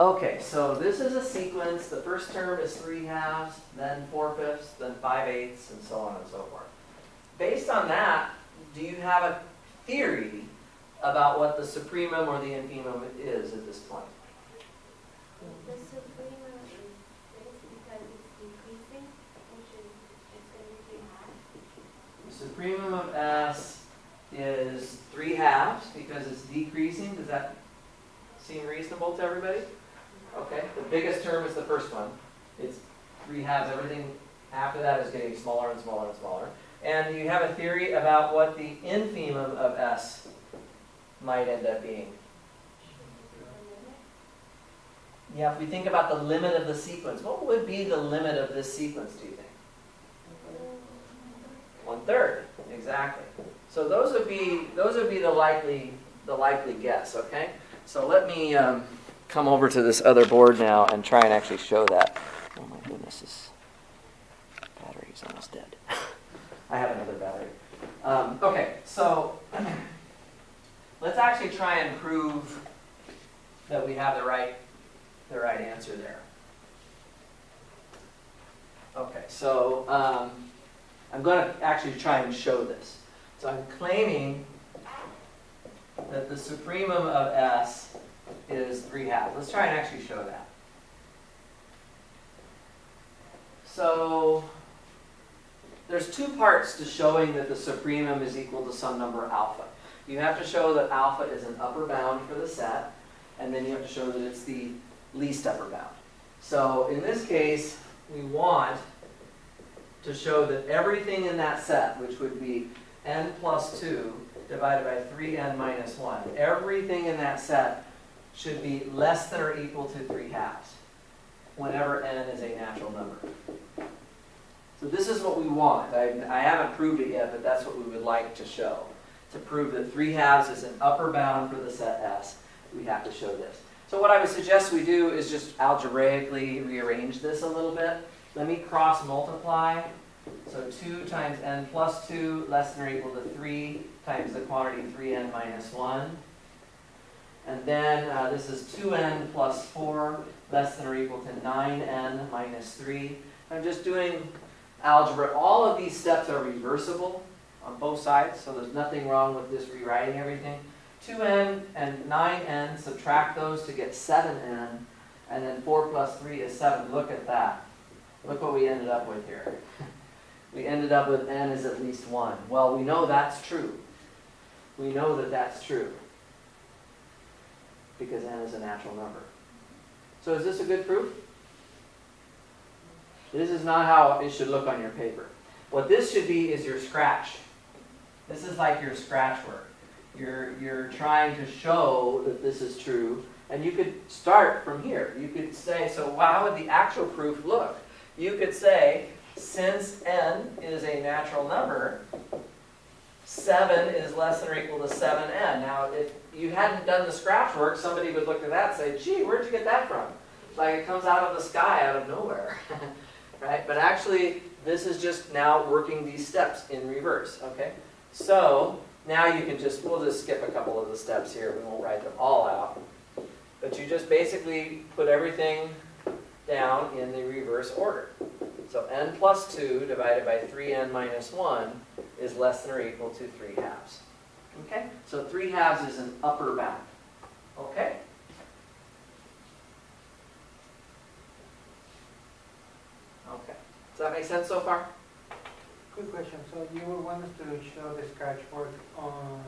Okay, so this is a sequence. The first term is 3/2, then 4/5, then 5/8, and so on and so forth. Based on that, do you have a theory about what the supremum or the infimum is at this point? The supremum is this because it's decreasing, which is it's going to be 3/2. The supremum of S is 3/2 because it's decreasing. Does that seem reasonable to everybody? Okay, the biggest term is the first one. It's 3/2. Everything after that is getting smaller and smaller and smaller. And you have a theory about what the infimum of S might end up being. Yeah, if we think about the limit of the sequence, what would be the limit of this sequence, do you think? 1/3, exactly. So those would be the likely guess, okay? So let me come over to this other board now and try and actually show that. Oh my goodness, this battery's almost dead. I have another battery. Okay, so let's actually try and prove that we have the right answer there. Okay, so I'm going to actually try and show this. So I'm claiming that the supremum of S is 3/2. Let's try and actually show that. So there's two parts to showing that the supremum is equal to some number alpha. You have to show that alpha is an upper bound for the set, and then you have to show that it's the least upper bound. So in this case, we want to show that everything in that set, which would be n plus 2 divided by 3n minus 1, everything in that set should be less than or equal to 3/2 whenever n is a natural number. So this is what we want. I haven't proved it yet, but that's what we would like to show. To prove that 3/2 is an upper bound for the set S, we have to show this. So what I would suggest we do is just algebraically rearrange this a little bit. Let me cross multiply. So 2 times n plus 2 less than or equal to 3 times the quantity 3n minus 1. And then this is 2n plus 4 less than or equal to 9n minus 3. I'm just doing algebra. All of these steps are reversible on both sides, so there's nothing wrong with just rewriting everything. 2n and 9n, subtract those to get 7n, and then 4 plus 3 is 7. Look at that. Look what we ended up with here. We ended up with n is at least 1. Well, we know that's true. We know that that's true because n is a natural number. So is this a good proof? This is not how it should look on your paper. What this should be is your scratch. This is like your scratch work. You're trying to show that this is true, and you could start from here. You could say, so how would the actual proof look? You could say, since n is a natural number, 7 is less than or equal to 7n. Now, if you hadn't done the scratch work, somebody would look at that and say, gee, where'd you get that from? Like it comes out of the sky, out of nowhere. Right? But actually, this is just now working these steps in reverse. Okay? So now you can we'll just skip a couple of the steps here. We won't write them all out. But you just basically put everything down in the reverse order. So n plus 2 divided by 3n minus 1 is less than or equal to 3/2. Okay? So 3/2 is an upper bound. Okay? Okay. Does that make sense so far? Quick question. So you would want us to show the scratch work on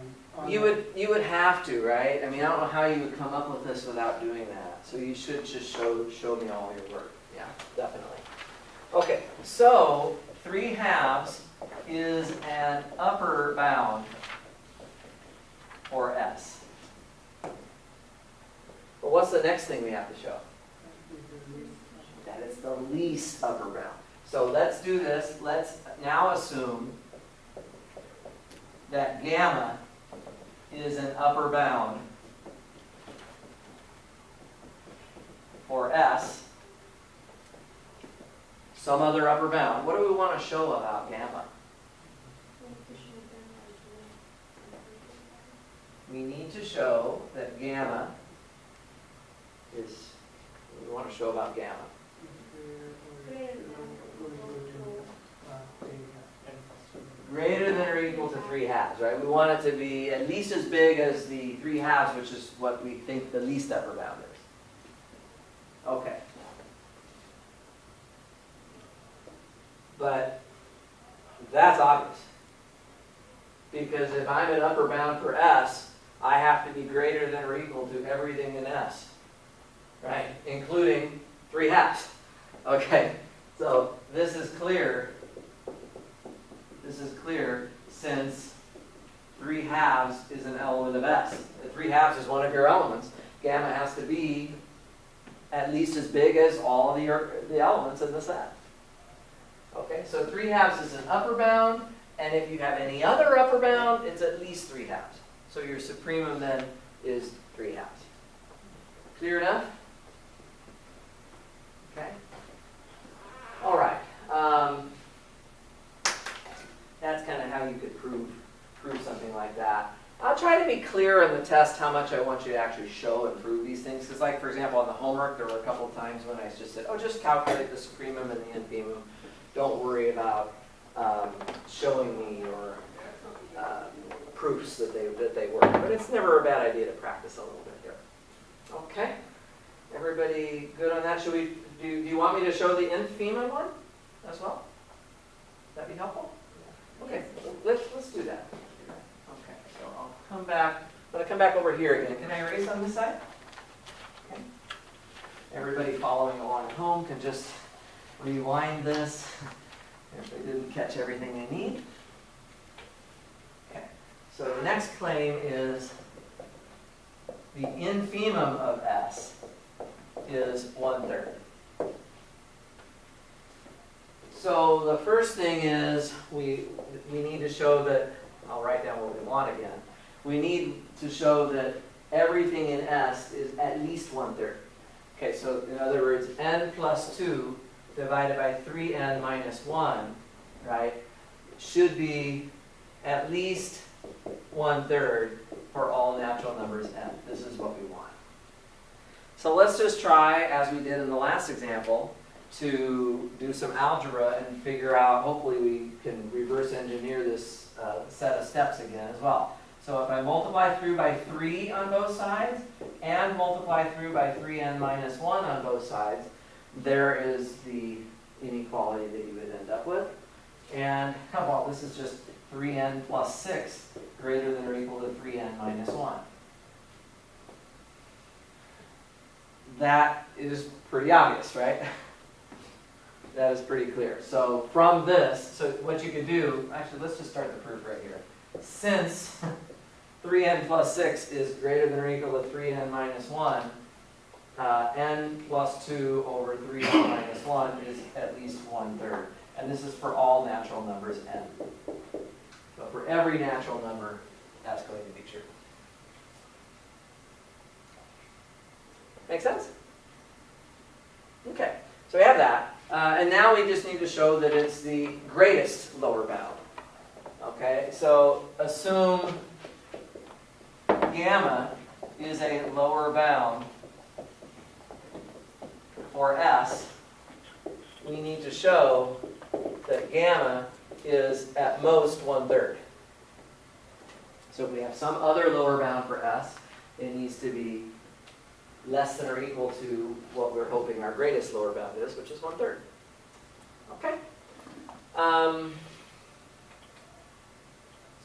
You would have to, right? I mean, I don't know how you would come up with this without doing that. So you should just show me all your work. Yeah, definitely. Okay, so 3/2 is an upper bound for S. But what's the next thing we have to show? That it's the least upper bound. So let's do this. Let's now assume that gamma is an upper bound for S. Some other upper bound. What do we want to show about gamma? We need to show that gamma is to show about gamma? Greater than or equal to 3/2, right? We want it to be at least as big as the 3/2, which is what we think the least upper bound is. Okay. But that's obvious. Because if I'm an upper bound for S, I have to be greater than or equal to everything in S, right? Including 3/2. Okay, so this is clear. This is clear since 3/2 is an element of S. If 3/2 is one of your elements, gamma has to be at least as big as all of the elements in the set. Okay, so 3/2 is an upper bound, and if you have any other upper bound, it's at least 3/2. So your supremum then is 3/2. Clear enough? Okay. All right. That's kind of how you could prove something like that. I'll try to be clear in the test how much I want you to actually show and prove these things. Because like, for example, on the homework, there were a couple of times when I just said, oh, just calculate the supremum and the infimum. Don't worry about showing me or proofs that they work. But it's never a bad idea to practice a little bit here. Okay? Everybody good on that? Should we, do you want me to show the infimum one as well? Would that be helpful? Okay, let's do that. Okay, so I'll come back. I'm going to come back over here again. Can I erase on this side? Okay. Everybody following along at home can just rewind this if they didn't catch everything they need. Okay, so the next claim is the infimum of S is 1/3. So the first thing is we need to show that, I'll write down what we want again. We need to show that everything in S is at least 1/3. Okay, so in other words, n plus 2 divided by 3n minus 1, right, should be at least 1/3 for all natural numbers n. This is what we want. So let's just try, as we did in the last example, to do some algebra and figure out, hopefully we can reverse engineer this set of steps again as well. So if I multiply through by 3 on both sides and multiply through by 3n minus 1 on both sides, there is the inequality that you would end up with. And well, this is just 3n plus 6 greater than or equal to 3n minus 1. That is pretty obvious, right? That is pretty clear. So from this, so what you could do, actually let's just start the proof right here. Since 3n plus 6 is greater than or equal to 3n minus 1, n plus 2 over 3n minus 1 is at least 1/3. And this is for all natural numbers n. So for every natural number, that's going to be true. Make sense? Okay, so we have that. And now we just need to show that it's the greatest lower bound. Okay, so assume gamma is a lower bound for S. We need to show that gamma is at most 1/3. So if we have some other lower bound for S, it needs to be less than or equal to what we're hoping our greatest lower bound is, which is 1/3. Okay?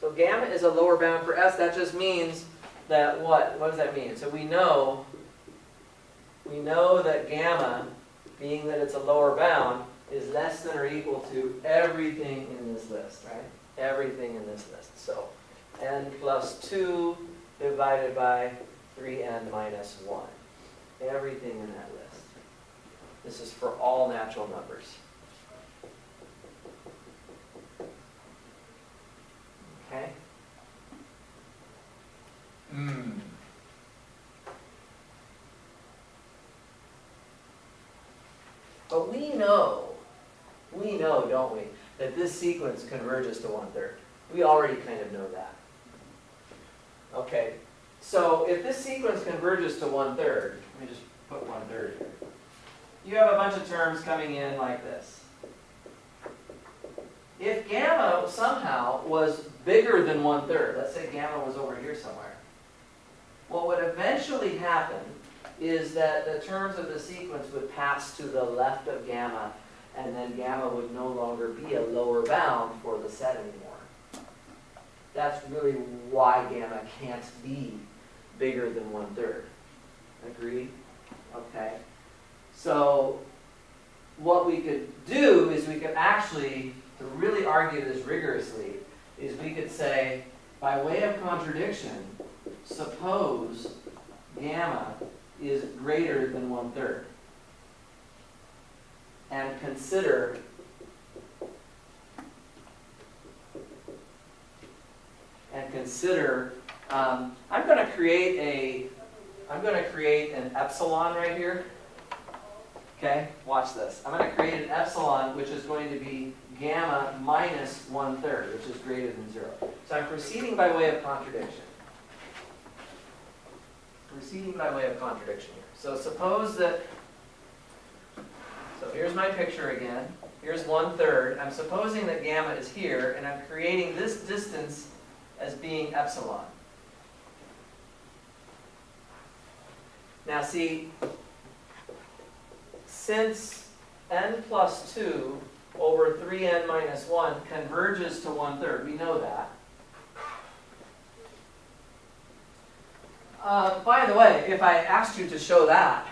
So gamma is a lower bound for S. That just means that what? What does that mean? So we know that gamma, being that it's a lower bound, is less than or equal to everything in this list, right? Everything in this list. So n plus 2 divided by 3n minus 1. Everything in that list. This is for all natural numbers. Okay? But we know, don't we, that this sequence converges to 1/3. We already kind of know that. Okay, so if this sequence converges to 1/3, let me just put 1/3 here. you have a bunch of terms coming in like this. If gamma somehow was bigger than 1/3, let's say gamma was over here somewhere, what would eventually happen is that the terms of the sequence would pass to the left of gamma, and then gamma would no longer be a lower bound for the set anymore. That's really why gamma can't be bigger than 1/3. Agreed? Okay. So what we could do is we could actually, to really argue this rigorously, is we could say, by way of contradiction, suppose gamma is greater than 1/3. And consider I'm going to create an epsilon right here. Okay, watch this. I'm going to create an epsilon which is going to be gamma minus 1/3, which is greater than 0. So I'm proceeding by way of contradiction. Here. So suppose that, so here's my picture again. Here's 1/3. I'm supposing that gamma is here, and I'm creating this distance as being epsilon. Now see, since n plus 2 over 3n minus 1 converges to 1/3, we know that. By the way, if I asked you to show that,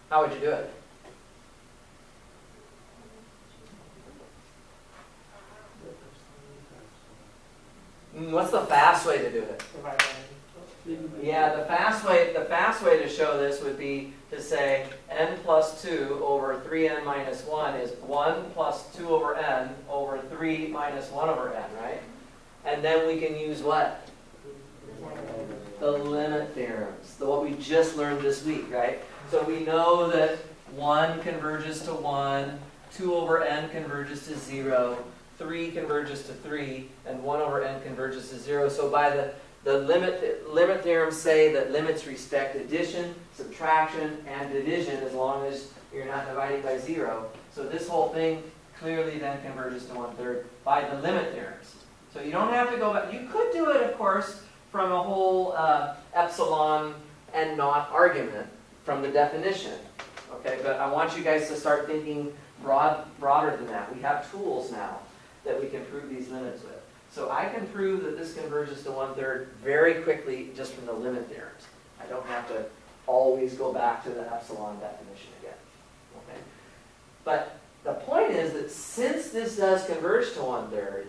how would you do it? What's the fast way to do it? Yeah, the fast way to show this would be to say n plus 2 over 3n minus 1 is 1 plus 2 over n over 3 minus 1 over n, right? And then we can use what? The limit theorems, what we just learned this week, right? So we know that 1 converges to 1, 2 over n converges to 0, 3 converges to 3, and 1 over n converges to 0. So by the limit theorems say that limits respect addition, subtraction, and division as long as you're not dividing by 0. So this whole thing clearly then converges to 1/3 by the limit theorems. So you don't have to go back. You could do it, of course, from a whole epsilon and naught argument from the definition. Okay, but I want you guys to start thinking broader than that. We have tools now that we can prove these limits with. So I can prove that this converges to 1/3 very quickly just from the limit theorems. I don't have to always go back to the epsilon definition again. Okay? But the point is that since this does converge to 1/3,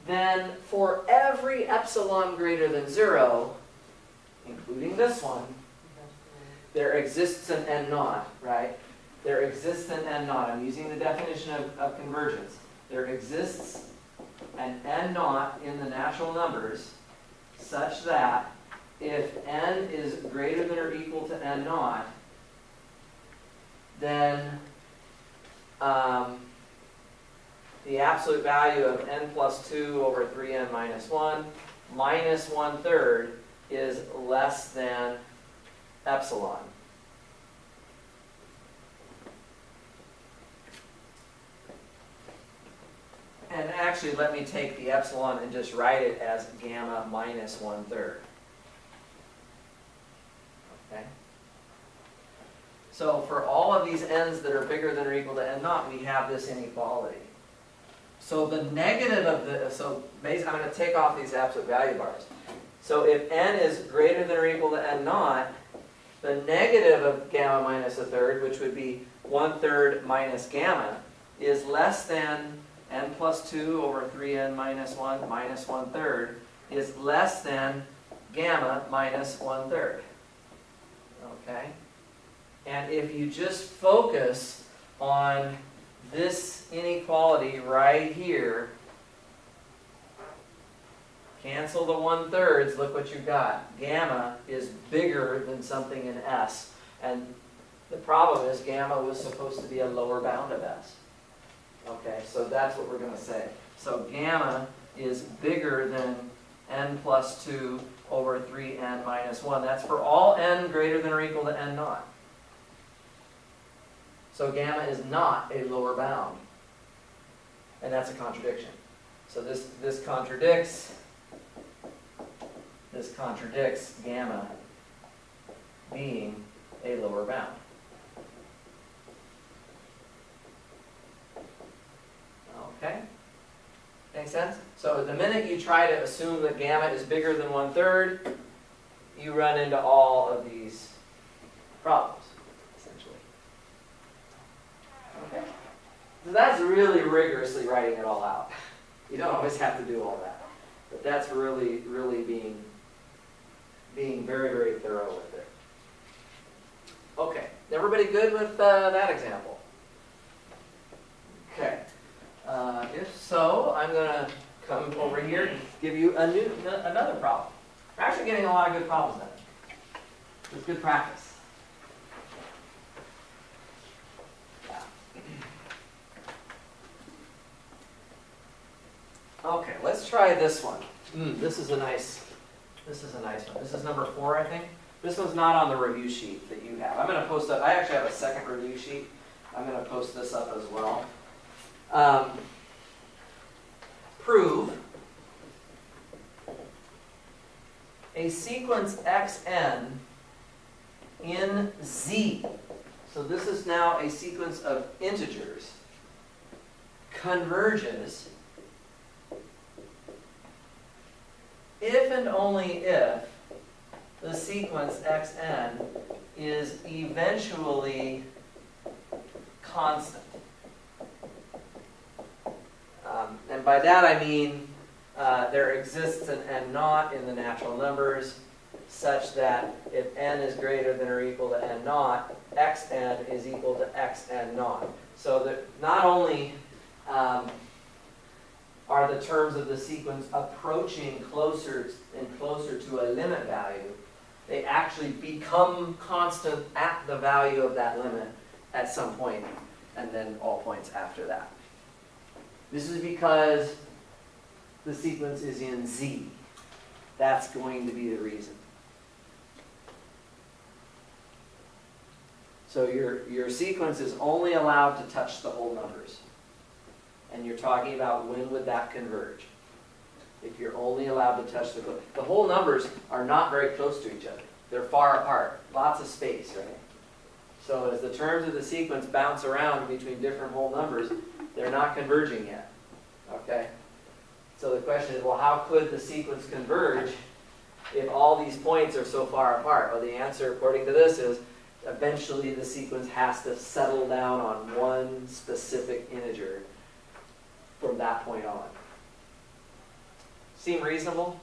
then for every epsilon greater than 0, including this one, there exists an n naught, right? There exists an n naught. I'm using the definition of convergence. There exists an n naught in the natural numbers such that if n is greater than or equal to n naught, then the absolute value of n plus 2 over 3n minus 1 minus 1/3 is less than epsilon. And actually, let me take the epsilon and just write it as gamma minus 1/3. Okay? So for all of these n's that are bigger than or equal to n naught, we have this inequality. So the negative of the, so basically I'm going to take off these absolute value bars. So if n is greater than or equal to n naught, the negative of gamma minus 1/3, which would be 1/3 minus gamma, is less than n plus 2 over 3n minus 1 minus 1/3 is less than gamma minus 1/3. Okay? And if you just focus on this inequality right here, cancel the 1/3, look what you got. Gamma is bigger than something in S. And the problem is gamma was supposed to be a lower bound of S. Okay, so that's what we're going to say. So gamma is bigger than n plus 2 over 3n minus 1. That's for all n greater than or equal to n naught. So gamma is not a lower bound. And that's a contradiction. So this contradicts gamma being a lower bound. Okay? Make sense? So the minute you try to assume that gamma is bigger than 1/3, you run into all of these problems, essentially. Okay? So that's really rigorously writing it all out. You don't always have to do all that. But that's really, really being very, very thorough with it. Okay. Everybody good with that example? Okay. If so, I'm going to come over here and give you another problem. We're actually getting a lot of good problems done. It's good practice. Yeah. Okay, let's try this one. This is a nice one. This is number 4, I think. This one's not on the review sheet that you have. I'm going to post up. I actually have a second review sheet. I'm going to post this up as well. Prove a sequence xn in Z. So this is now a sequence of integers converges if and only if the sequence xn is eventually constant. And by that I mean there exists an n naught in the natural numbers such that if n is greater than or equal to n naught, xn is equal to xn naught. So that not only are the terms of the sequence approaching closer and closer to a limit value, they actually become constant at the value of that limit at some point, and then all points after that. This is because the sequence is in Z. That's going to be the reason. So your sequence is only allowed to touch the whole numbers. And you're talking about when would that converge. If you're only allowed to touch the whole numbers are not very close to each other. They're far apart. Lots of space, right? So as the terms of the sequence bounce around between different whole numbers, they're not converging yet. Okay? So the question is, well, how could the sequence converge if all these points are so far apart? Well, the answer, according to this, is eventually the sequence has to settle down on one specific integer from that point on. Seem reasonable?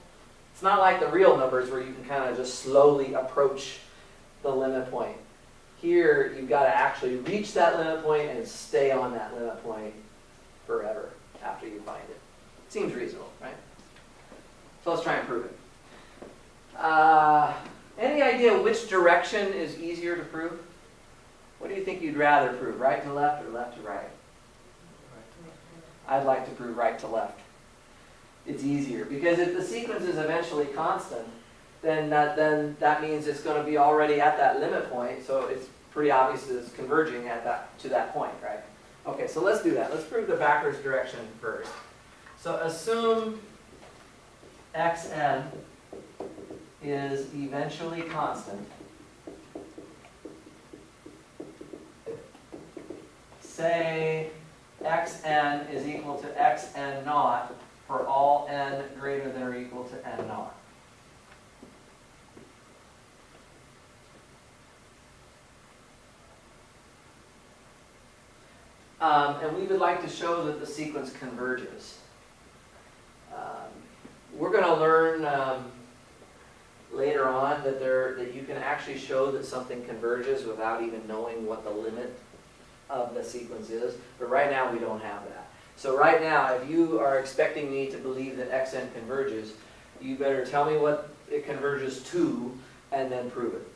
It's not like the real numbers where you can kind of just slowly approach the limit point. Here, you've got to actually reach that limit point and stay on that limit point forever after you find it. Seems reasonable, right? So let's try and prove it. Any idea which direction is easier to prove? What do you think you'd rather prove, right to left or left to right? I'd like to prove right to left. It's easier because if the sequence is eventually constant, then that means it's going to be already at that limit point, so it's pretty obvious that it's converging to that point, right? Okay, so let's do that. Let's prove the backwards direction first. So assume xn is eventually constant. Say xn is equal to xn naught for all n greater than or equal to n naught. And we would like to show that the sequence converges. We're going to learn later on that you can actually show that something converges without even knowing what the limit of the sequence is. But right now we don't have that. So right now, if you are expecting me to believe that xn converges, you better tell me what it converges to and then prove it.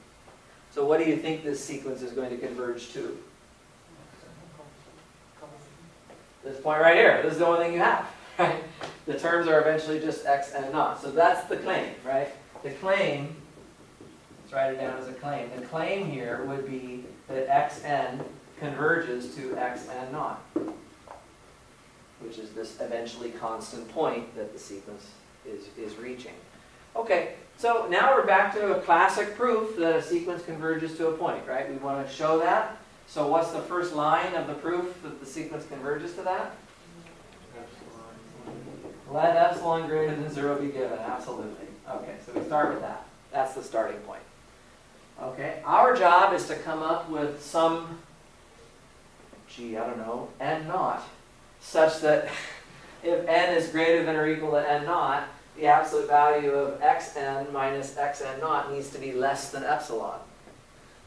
So what do you think this sequence is going to converge to? This point right here. This is the only thing you have, right? The terms are eventually just x and naught. So that's the claim, right? the claim, let's write it down as a claim. The claim here would be that xn converges to xn naught, which is this eventually constant point that the sequence is reaching. Okay, so now we're back to a classic proof that a sequence converges to a point, right? We want to show that. So what's the first line of the proof that the sequence converges to that? Let epsilon greater than 0 be given, absolutely. Okay, so we start with that. That's the starting point. Okay, our job is to come up with some, I don't know, n naught, such that if n is greater than or equal to n naught, the absolute value of xn minus xn naught needs to be less than epsilon.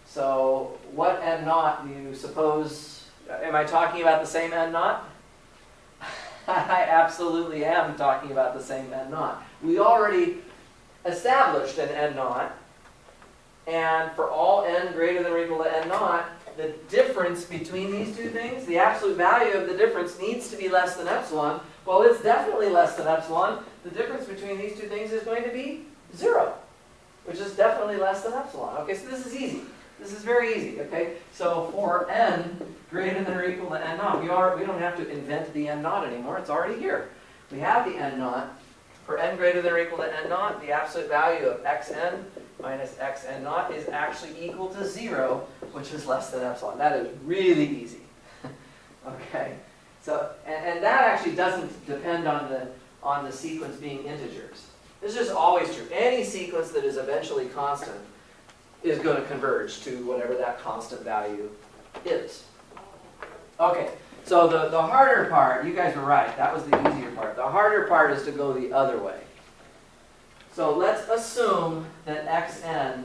So what n naught do you suppose, am I talking about the same n naught? I absolutely am talking about the same n naught. We already established an n naught, and for all n greater than or equal to n naught, the difference between these two things, the absolute value of the difference needs to be less than epsilon. Well, it's definitely less than epsilon. The difference between these two things is going to be 0, which is definitely less than epsilon. Okay, so this is easy. This is very easy, okay? So for n greater than or equal to n naught, we don't have to invent the n naught anymore. It's already here. We have the n naught. For n greater than or equal to n naught, the absolute value of xn minus xn naught is actually equal to 0, which is less than epsilon. That is really easy. Okay? So, and that actually doesn't depend on the sequence being integers. This is always true. Any sequence that is eventually constant is going to converge to whatever that constant value is. Okay, so the harder part, you guys were right, that was the easier part. The harder part is to go the other way. So let's assume that xn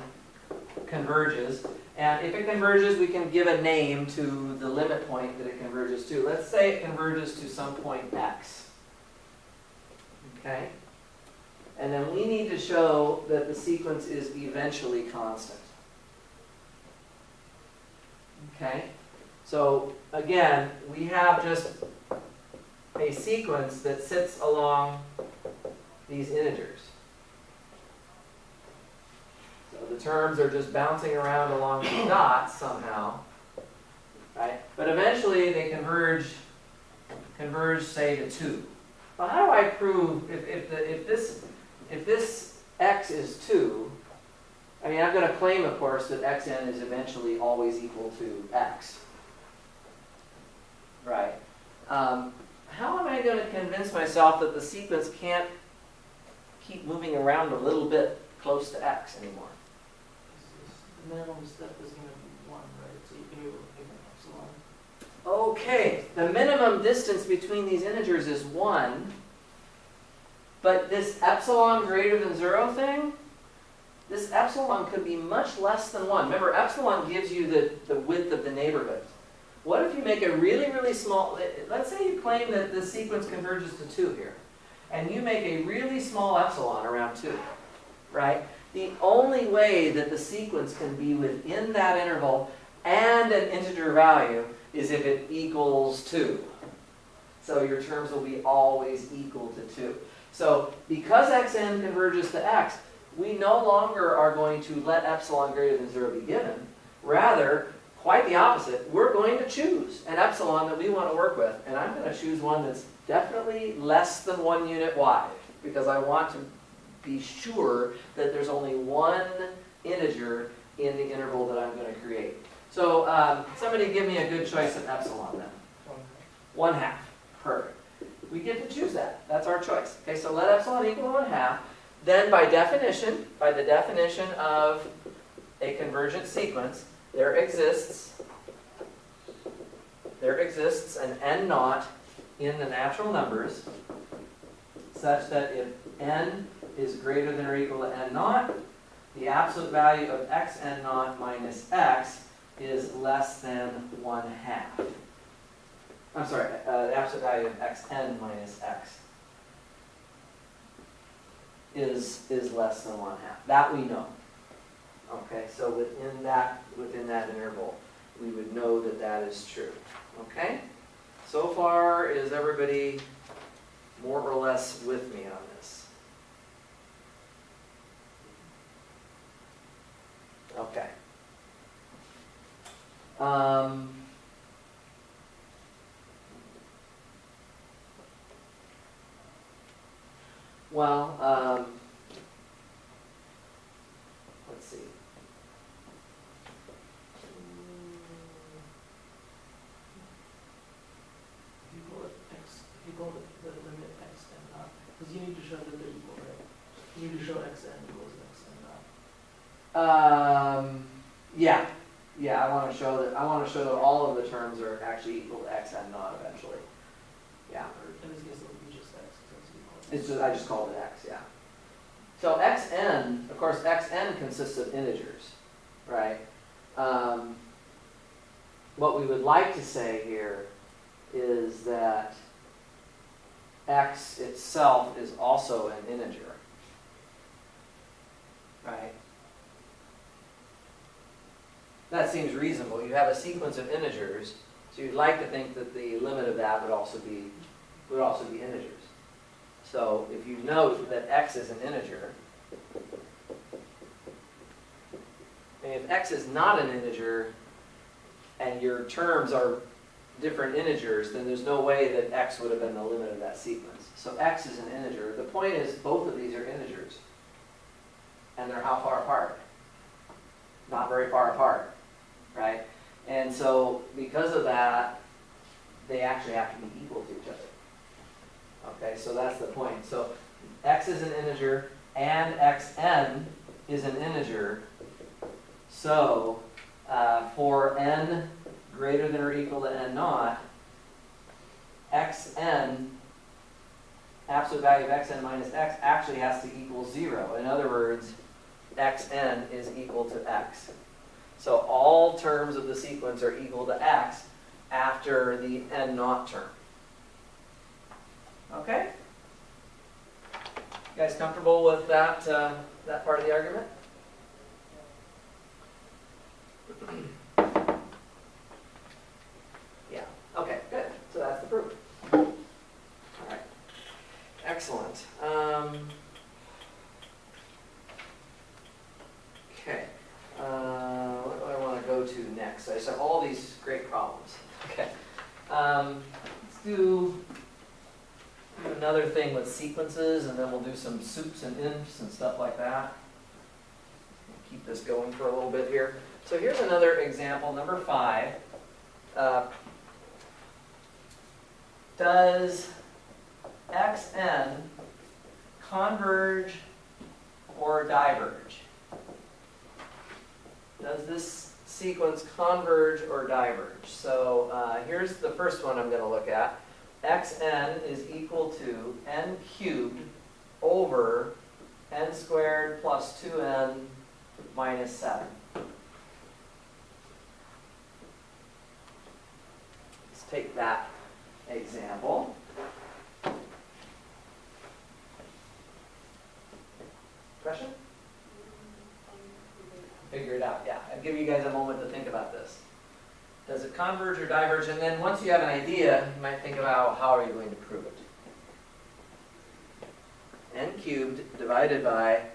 converges, and if it converges, we can give a name to the limit point that it converges to. Let's say it converges to some point x. Okay? And then we need to show that the sequence is eventually constant. Okay? So again, we have just a sequence that sits along these integers. So the terms are just bouncing around along the dots somehow, right? But eventually they converge, say, to 2. Well, how do I prove if this x is 2? I mean, I'm going to claim, of course, that xn is eventually always equal to x. Right. How am I going to convince myself that the sequence can't keep moving around a little bit close to x anymore? The minimum step is going to be 1, right? So you can be able to pick an epsilon. Okay, the minimum distance between these integers is 1, but this epsilon greater than 0 thing, this epsilon could be much less than 1. Remember, epsilon gives you the width of the neighborhood. What if you make a really, really small, let's say you claim that the sequence converges to 2 here, and you make a really small epsilon around 2, right? The only way that the sequence can be within that interval and an integer value is if it equals 2. So your terms will be always equal to 2. So because xn converges to x, we no longer are going to let epsilon greater than 0 be given. Rather, quite the opposite, we're going to choose an epsilon that we want to work with. And I'm going to choose one that's definitely less than 1 unit wide, because I want to be sure that there's only one integer in the interval that I'm going to create. So somebody give me a good choice of epsilon then. 1/2. Perfect. We get to choose that. That's our choice. Okay, so let epsilon equal 1/2. Then by the definition of a convergent sequence, there exists an n naught in the natural numbers such that if n is greater than or equal to n naught, the absolute value of xn naught minus x is less than 1/2. I'm sorry, the absolute value of xn minus x is less than 1/2. That we know. Okay, so within that interval, we would know that that is true. Okay? So far, is everybody more or less with me on this? Okay. Well, let's see. If you call it x, if you call it the limit x and not, because you need to show that they're equal, right? You need to show x n equals x and not. Yeah, yeah. I want to show that. I want to show that all of the terms are actually equal to x and not eventually. Yeah. Or in this case, it would be just x, because that's equal. It's just, I just called it x. Yeah. So xn, of course, xn consists of integers, right? What we would like to say here is that x itself is also an integer, right? That seems reasonable. You have a sequence of integers, so you'd like to think that the limit of that would also be integers. So if you note that x is an integer, and if x is not an integer, and your terms are different integers, then there's no way that x would have been the limit of that sequence. So x is an integer. The point is both of these are integers. And they're how far apart? Not very far apart, right? And so because of that, they actually have to be equal to each other. Okay, so that's the point. So x is an integer and xn is an integer. So for n greater than or equal to n naught, xn, absolute value of xn minus x, actually has to equal 0. In other words, xn is equal to x. So all terms of the sequence are equal to x after the n naught term. Okay? You guys comfortable with that, that part of the argument? Yeah. Okay, good. So that's the proof. All right. Excellent. Okay. What do I want to go to next? I saw all these great problems. Okay. Let's do another thing with sequences, and then we'll do some soups and ifs and stuff like that. Keep this going for a little bit here. So here's another example, number 5. Does xn converge or diverge? Does this sequence converge or diverge? So here's the first one I'm going to look at. Xn is equal to n cubed over n squared plus 2n minus 7. Let's take that example. Question? Figure it out, yeah. I'll give you guys a moment to think about this. Does it converge or diverge? And then once you have an idea, you might think about how are you going to prove it. N cubed divided by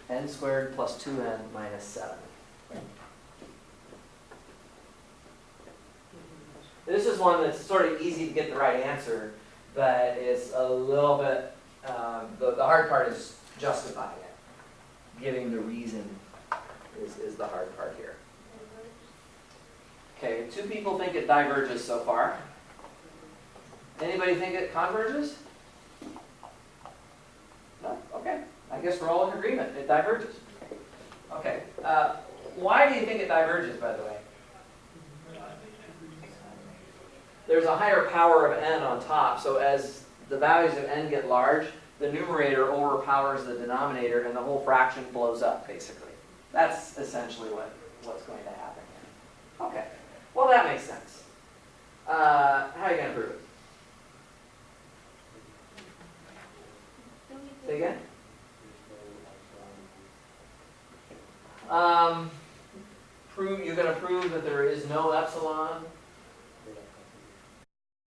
n squared plus 2n minus 7. This is one that's sort of easy to get the right answer, but it's a little bit, the hard part is justifying it. Giving the reason is the hard part here. Okay, 2 people think it diverges so far. Anybody think it converges? No? Okay. I guess we're all in agreement. It diverges. Okay. Why do you think it diverges, by the way? There's a higher power of n on top, so as the values of n get large, the numerator overpowers the denominator and the whole fraction blows up, basically. That's essentially what's going to happen here. Okay. Well, that makes sense. How are you going to prove it? Say again? You're going to prove that there is no epsilon